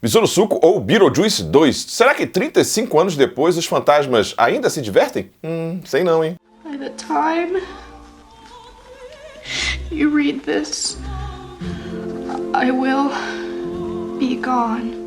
Besouro Suco ou Beetlejuice 2? Será que 35 anos depois os fantasmas ainda se divertem? Sei não, hein? By the time you read this, I will be gone.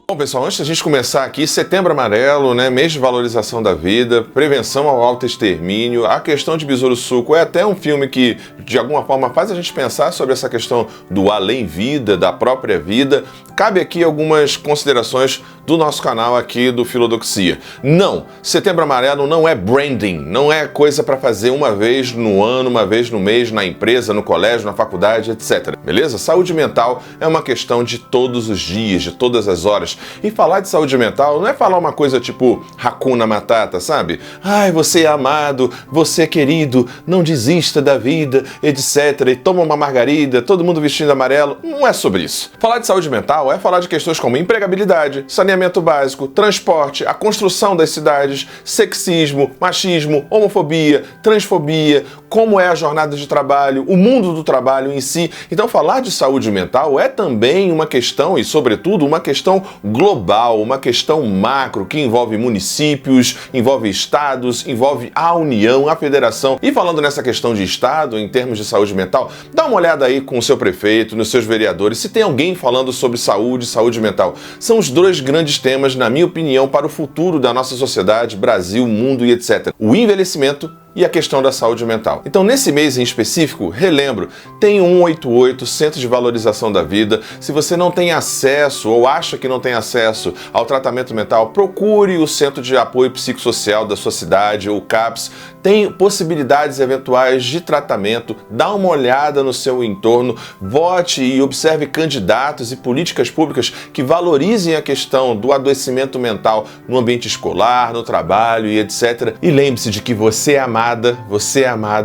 Bom, pessoal, antes da gente começar aqui, Setembro Amarelo, né, mês de valorização da vida, prevenção ao autoextermínio, a questão de Besouro Suco é até um filme que, de alguma forma, faz a gente pensar sobre essa questão do além-vida, da própria vida. Cabe aqui algumas considerações do nosso canal aqui do Filodoxia. Não, Setembro Amarelo não é branding, não é coisa para fazer uma vez no ano, uma vez no mês, na empresa, no colégio, na faculdade, etc. Beleza? Saúde mental é uma questão de todos os dias, de todas as horas. E falar de saúde mental não é falar uma coisa tipo Hakuna Matata, sabe? Ai, você é amado, você é querido, não desista da vida, etc. E toma uma margarida, todo mundo vestindo amarelo. Não é sobre isso. Falar de saúde mental é falar de questões como empregabilidade, saneamento básico, transporte, a construção das cidades, sexismo, machismo, homofobia, transfobia, como é a jornada de trabalho, o mundo do trabalho em si. Então falar de saúde mental é também uma questão, e sobretudo uma questão global, uma questão macro que envolve municípios, envolve estados, envolve a União, a Federação. E falando nessa questão de estado, em termos de saúde mental, dá uma olhada aí com o seu prefeito, nos seus vereadores, se tem alguém falando sobre saúde mental. São os dois grandes temas, na minha opinião, para o futuro da nossa sociedade, Brasil, mundo e etc. O envelhecimento e a questão da saúde mental. Então, nesse mês em específico, relembro, tem o 188, Centro de Valorização da Vida. Se você não tem acesso ou acha que não tem acesso ao tratamento mental, procure o Centro de Apoio Psicossocial da sua cidade, ou CAPS. Tem possibilidades eventuais de tratamento, dá uma olhada no seu entorno, vote e observe candidatos e políticas públicas que valorizem a questão do adoecimento mental no ambiente escolar, no trabalho e etc. E lembre-se de que você é amado,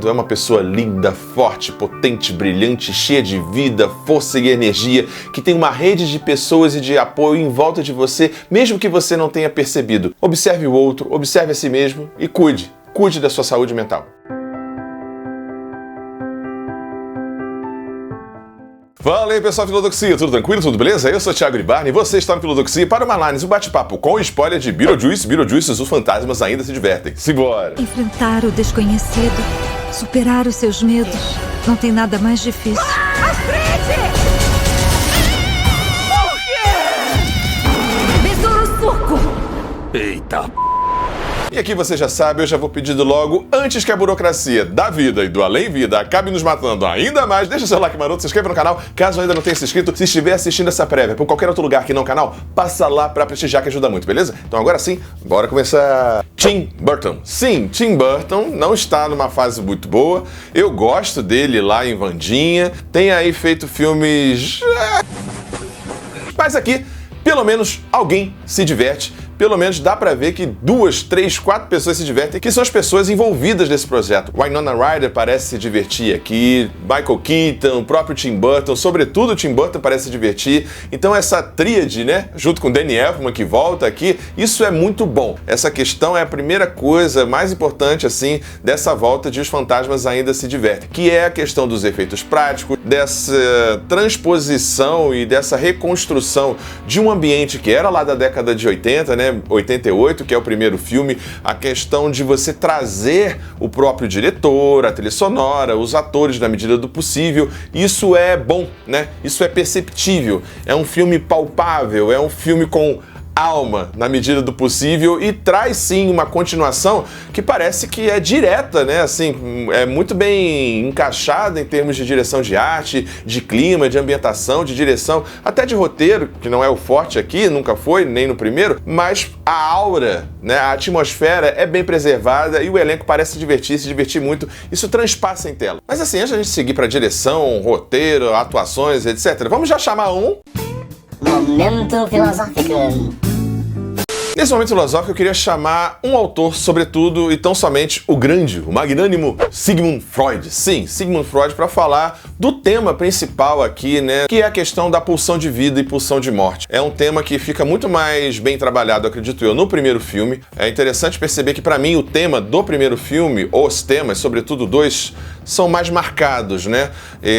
é uma pessoa linda, forte, potente, brilhante, cheia de vida, força e energia, que tem uma rede de pessoas e de apoio em volta de você, mesmo que você não tenha percebido. Observe o outro, observe a si mesmo e cuide da sua saúde mental. Fala aí, pessoal Filodoxia, tudo tranquilo, tudo beleza? Eu sou o Thiago Ribarne e você está no Filodoxia para uma análise, um bate-papo com spoiler de Beetlejuice, os fantasmas ainda se divertem. Simbora! Enfrentar o desconhecido, superar os seus medos, não tem nada mais difícil. Besouro Suco! Eita! E aqui você já sabe, eu já vou pedindo logo, antes que a burocracia da vida e do além-vida acabe nos matando ainda mais, deixa seu like maroto, se inscreva no canal, caso ainda não tenha se inscrito, se estiver assistindo essa prévia por qualquer outro lugar que não o canal, passa lá pra prestigiar que ajuda muito, beleza? Então agora sim, bora começar. Tim Burton. Sim, Tim Burton não está numa fase muito boa, eu gosto dele lá em Wandinha, tem aí feito filmes... Mas aqui, pelo menos alguém se diverte. Pelo menos dá pra ver que 2, 3, 4 pessoas se divertem, que são as pessoas envolvidas nesse projeto. Winona Ryder parece se divertir aqui, Michael Keaton, o próprio Tim Burton, sobretudo o Tim Burton parece se divertir. Então essa tríade, né, junto com Danny Elfman que volta aqui, isso é muito bom. Essa questão é a primeira coisa mais importante, assim, dessa volta de Os Fantasmas Ainda Se Divertem, que é a questão dos efeitos práticos, dessa transposição e dessa reconstrução de um ambiente que era lá da década de 80, né, 88, que é o primeiro filme, a questão de você trazer o próprio diretor, a trilha sonora, os atores na medida do possível, isso é bom, né? Isso é perceptível, é um filme palpável, é um filme com alma na medida do possível e traz sim uma continuação que parece que é direta, né? Assim, é muito bem encaixada em termos de direção de arte, de clima, de ambientação, de direção, até de roteiro, que não é o forte aqui, nunca foi, nem no primeiro, mas a aura, né? A atmosfera é bem preservada e o elenco parece se divertir muito. Isso transpassa em tela. Mas assim, antes da gente seguir para direção, roteiro, atuações, etc., vamos já chamar um... Momento filosófico. Nesse momento filosófico eu queria chamar um autor, sobretudo, e tão somente o grande, o magnânimo Sigmund Freud. Sim, Sigmund Freud, para falar do tema principal aqui, né, que é a questão da pulsão de vida e pulsão de morte. É um tema que fica muito mais bem trabalhado, acredito eu, no primeiro filme. É interessante perceber que, para mim, o tema do primeiro filme, os temas, sobretudo dois, são mais marcados, né?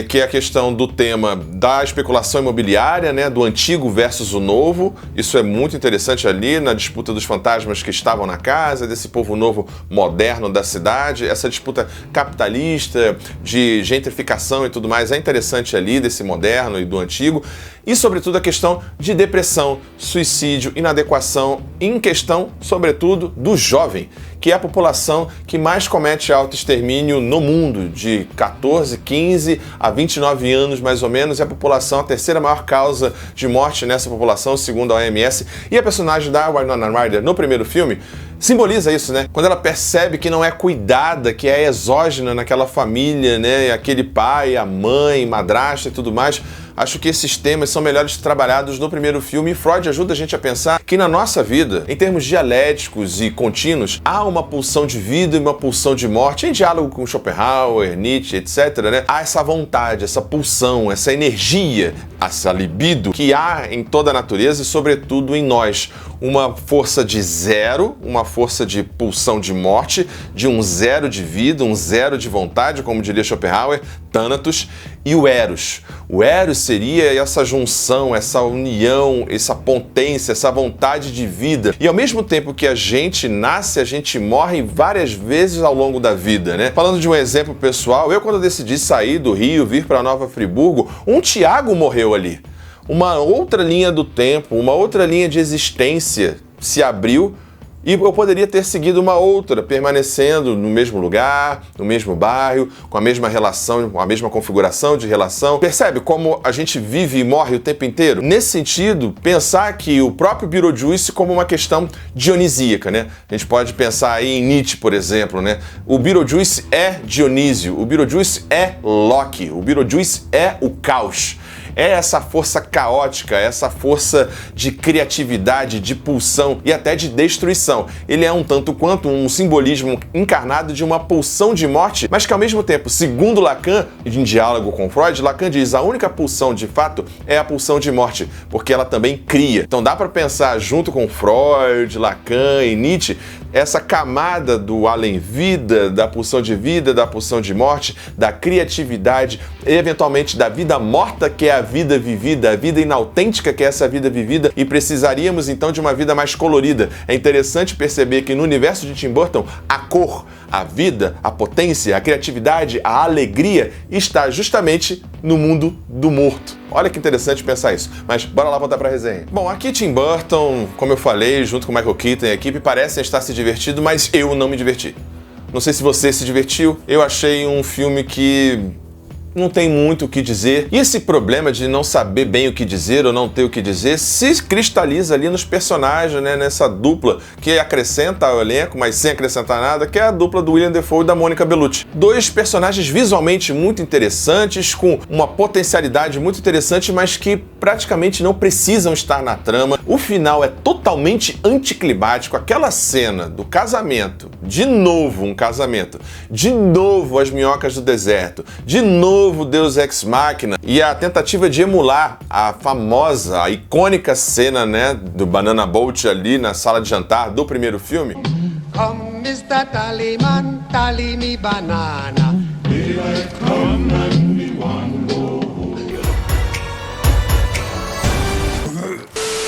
Que é a questão do tema da especulação imobiliária, né? Do antigo versus o novo. Isso é muito interessante ali na disputa dos fantasmas que estavam na casa, desse povo novo moderno da cidade, essa disputa capitalista, de gentrificação e tudo mais, é interessante ali, desse moderno e do antigo. E, sobretudo, a questão de depressão, suicídio, inadequação, em questão, sobretudo, do jovem, que é a população que mais comete autoextermínio no mundo, de 14, 15 a 29 anos, mais ou menos, é a população, a terceira maior causa de morte nessa população, segundo a OMS. E a personagem da Winona Ryder, no primeiro filme, simboliza isso, né? Quando ela percebe que não é cuidada, que é exógena naquela família, né? Aquele pai, a mãe, madrasta e tudo mais. Acho que esses temas são melhores trabalhados no primeiro filme e Freud ajuda a gente a pensar que na nossa vida, em termos dialéticos e contínuos, há uma pulsão de vida e uma pulsão de morte, em diálogo com Schopenhauer, Nietzsche, etc., né? Há essa vontade, essa pulsão, essa energia, essa libido que há em toda a natureza e, sobretudo, em nós. Uma força de zero, uma força de pulsão de morte, de um zero de vida, um zero de vontade, como diria Schopenhauer, Thanatos, e o Eros. O Eros seria essa junção, essa união, essa potência, essa vontade de vida. E ao mesmo tempo que a gente nasce, a gente morre várias vezes ao longo da vida, né? Falando de um exemplo pessoal, eu quando decidi sair do Rio, vir para Nova Friburgo, um Tiago morreu ali. Uma outra linha do tempo, uma outra linha de existência se abriu e eu poderia ter seguido uma outra, permanecendo no mesmo lugar, no mesmo bairro, com a mesma relação, com a mesma configuração de relação. Percebe como a gente vive e morre o tempo inteiro? Nesse sentido, pensar que o próprio Beetlejuice como uma questão dionisíaca, né? A gente pode pensar aí em Nietzsche, por exemplo, né? O Beetlejuice é Dionísio, o Beetlejuice é Loki, o Beetlejuice é o caos. É essa força caótica, essa força de criatividade, de pulsão e até de destruição. Ele é um tanto quanto um simbolismo encarnado de uma pulsão de morte, mas que ao mesmo tempo, segundo Lacan, em diálogo com Freud, Lacan diz a única pulsão de fato é a pulsão de morte, porque ela também cria. Então dá para pensar junto com Freud, Lacan e Nietzsche, essa camada do além-vida, da pulsão de morte, da criatividade e eventualmente da vida morta, que é a vida vivida, a vida inautêntica, que é essa vida vivida, e precisaríamos então de uma vida mais colorida. É interessante perceber que no universo de Tim Burton, a cor, a vida, a potência, a criatividade, a alegria está justamente no mundo do morto. Olha que interessante pensar isso. Mas bora lá voltar para a resenha. Bom, aqui Tim Burton, como eu falei, junto com Michael Keaton e a equipe, parecem estar se divertindo, mas eu não me diverti. Não sei se você se divertiu. Eu achei um filme que não tem muito o que dizer. E esse problema de não saber bem o que dizer ou não ter o que dizer se cristaliza ali nos personagens, né? Nessa dupla que acrescenta ao elenco, mas sem acrescentar nada, que é a dupla do William Dafoe e da Monica Bellucci. Dois personagens visualmente muito interessantes, com uma potencialidade muito interessante, mas que praticamente não precisam estar na trama. O final é totalmente anticlimático. Aquela cena do casamento, de novo um casamento, de novo as minhocas do deserto, de novo Deus Ex Machina e a tentativa de emular a famosa, a icônica cena, né, do Banana Boat ali na sala de jantar do primeiro filme. Come, Mr. Tallyman, tally me banana. Daylight come and we want to go.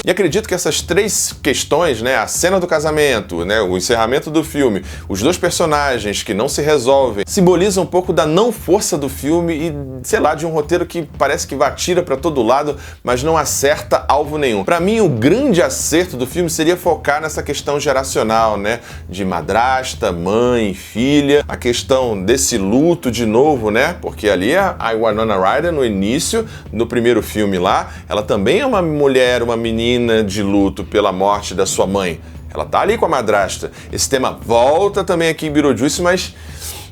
E acredito que essas três questões, né, a cena do casamento, né, o encerramento do filme, os dois personagens que não se resolvem, simbolizam um pouco da não força do filme e, sei lá, de um roteiro que parece que atira para todo lado, mas não acerta alvo nenhum. Para mim, o grande acerto do filme seria focar nessa questão geracional, né, de madrasta, mãe, filha, a questão desse luto de novo, né, porque ali a Winona Ryder, no início, no primeiro filme lá, ela também é uma mulher, uma menina de luto pela morte da sua mãe. Ela tá ali com a madrasta. Esse tema volta também aqui em Beetlejuice, mas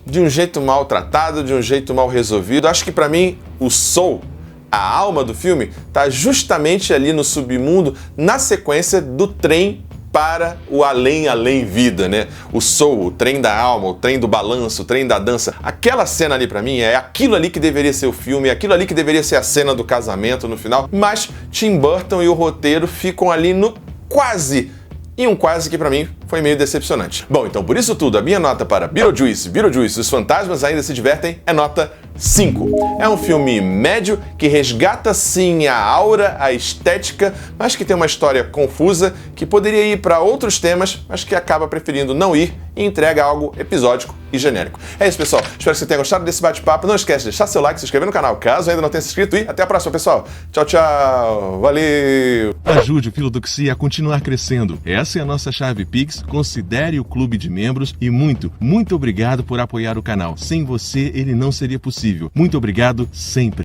de um jeito mal tratado, de um jeito mal resolvido. Acho que para mim o soul, a alma do filme, tá justamente ali no submundo, na sequência do trem para o além vida, né? O soul, o trem da alma, o trem do balanço, o trem da dança. Aquela cena ali pra mim é aquilo ali que deveria ser o filme, é aquilo ali que deveria ser a cena do casamento no final, mas Tim Burton e o roteiro ficam ali no quase. E um quase que pra mim foi meio decepcionante. Bom, então por isso tudo, a minha nota para Beetlejuice, Os Fantasmas Ainda Se Divertem, é nota 5. É um filme médio que resgata sim a aura, a estética, mas que tem uma história confusa, que poderia ir para outros temas, mas que acaba preferindo não ir e entrega algo episódico e genérico. É isso, pessoal. Espero que você tenha gostado desse bate-papo. Não esquece de deixar seu like, se inscrever no canal, caso ainda não tenha se inscrito, e até a próxima, pessoal. Tchau, tchau. Valeu! Ajude o Filodoxia a continuar crescendo. Essa é a nossa chave Pix. Considere o clube de membros e muito obrigado por apoiar o canal. Sem você, ele não seria possível. Muito obrigado sempre.